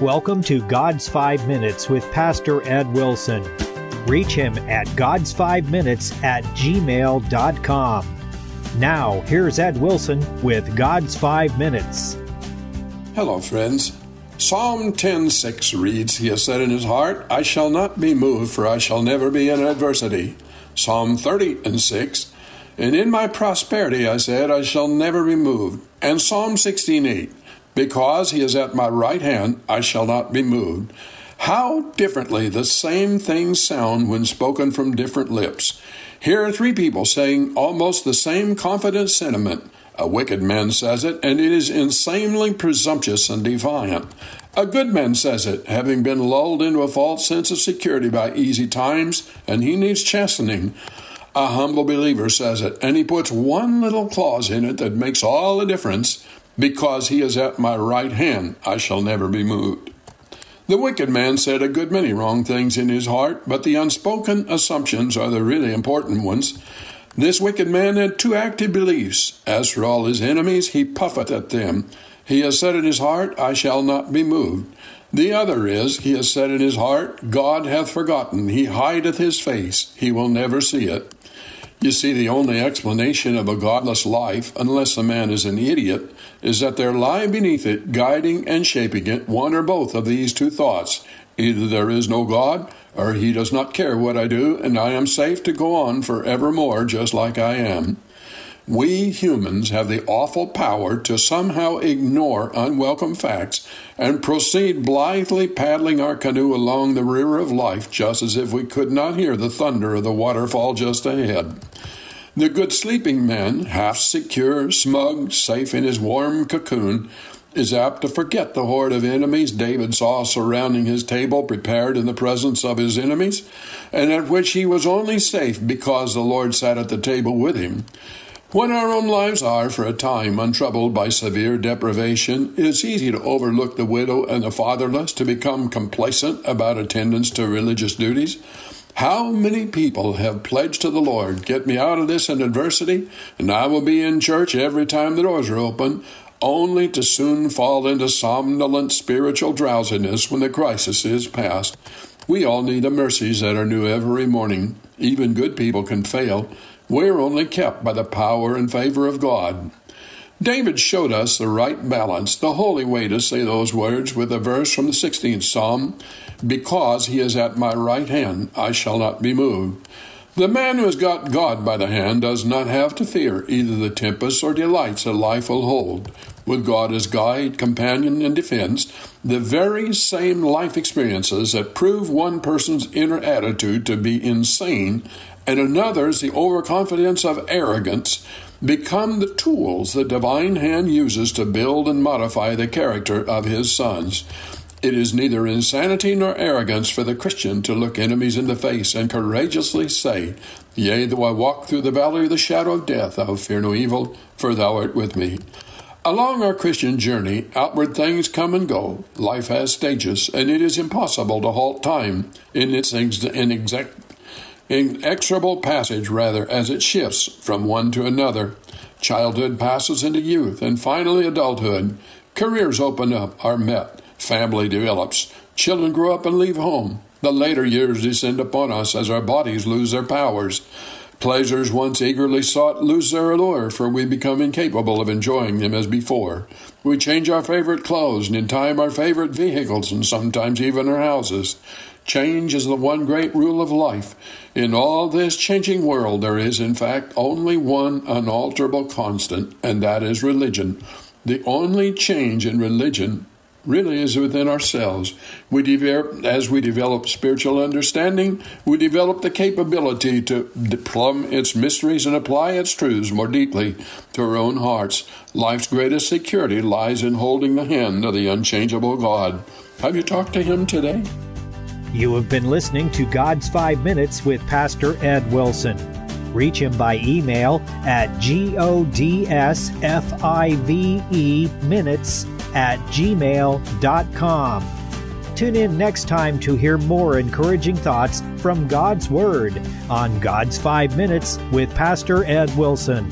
Welcome to God's 5 Minutes with Pastor Ed Wilson. Reach him at GodsFiveMinutes@gmail.com. Now, here's Ed Wilson with God's 5 Minutes. Hello, friends. Psalm 10:6 reads, "He has said in his heart, I shall not be moved, for I shall never be in adversity." Psalm 30:6, "And in my prosperity I said, I shall never be moved." And Psalm 16:8, "Because he is at my right hand, I shall not be moved." How differently the same things sound when spoken from different lips. Here are three people saying almost the same confident sentiment. A wicked man says it, and it is insanely presumptuous and defiant. A good man says it, having been lulled into a false sense of security by easy times, and he needs chastening. A humble believer says it, and he puts one little clause in it that makes all the difference. Because he is at my right hand, I shall never be moved. The wicked man said a good many wrong things in his heart, but the unspoken assumptions are the really important ones. This wicked man had two active beliefs. As for all his enemies, he puffeth at them. He has said in his heart, I shall not be moved. The other is, he has said in his heart, God hath forgotten. He hideth his face. He will never see it. You see, the only explanation of a godless life, unless a man is an idiot, is that there lie beneath it, guiding and shaping it, one or both of these two thoughts. Either there is no God, or he does not care what I do, and I am safe to go on forevermore just like I am. We humans have the awful power to somehow ignore unwelcome facts and proceed blithely paddling our canoe along the river of life just as if we could not hear the thunder of the waterfall just ahead. The good sleeping man, half secure, smug, safe in his warm cocoon, is apt to forget the horde of enemies David saw surrounding his table prepared in the presence of his enemies, and at which he was only safe because the Lord sat at the table with him. When our own lives are, for a time, untroubled by severe deprivation, it is easy to overlook the widow and the fatherless, to become complacent about attendance to religious duties. How many people have pledged to the Lord, get me out of this in adversity, and I will be in church every time the doors are open, only to soon fall into somnolent spiritual drowsiness when the crisis is past. We all need the mercies that are new every morning. Even good people can fail. We're only kept by the power and favor of God. David showed us the right balance, the holy way to say those words with a verse from the 16th Psalm, "Because he is at my right hand, I shall not be moved." The man who has got God by the hand does not have to fear either the tempests or delights that life will hold. With God as guide, companion, and defense, the very same life experiences that prove one person's inner attitude to be insane and another's the overconfidence of arrogance become the tools the divine hand uses to build and modify the character of his sons. It is neither insanity nor arrogance for the Christian to look enemies in the face and courageously say, "Yea, though I walk through the valley of the shadow of death, I will fear no evil, for thou art with me." Along our Christian journey, outward things come and go. Life has stages, and it is impossible to halt time in its inexorable passage, as it shifts from one to another. Childhood passes into youth, and finally adulthood. Careers open up, are met. Family develops. Children grow up and leave home. The later years descend upon us as our bodies lose their powers. Pleasures once eagerly sought lose their allure, for we become incapable of enjoying them as before. We change our favorite clothes, and in time our favorite vehicles, and sometimes even our houses. Change is the one great rule of life. In all this changing world, there is, in fact, only one unalterable constant, and that is religion. The only change in religion really is within ourselves. As we develop spiritual understanding, we develop the capability to plumb its mysteries and apply its truths more deeply to our own hearts. Life's greatest security lies in holding the hand of the unchangeable God. Have you talked to him today? You have been listening to God's 5 Minutes with Pastor Ed Wilson. Reach him by email at GodsFiveMinutes@gmail.com. Tune in next time to hear more encouraging thoughts from God's Word on God's 5 Minutes with Pastor Ed Wilson.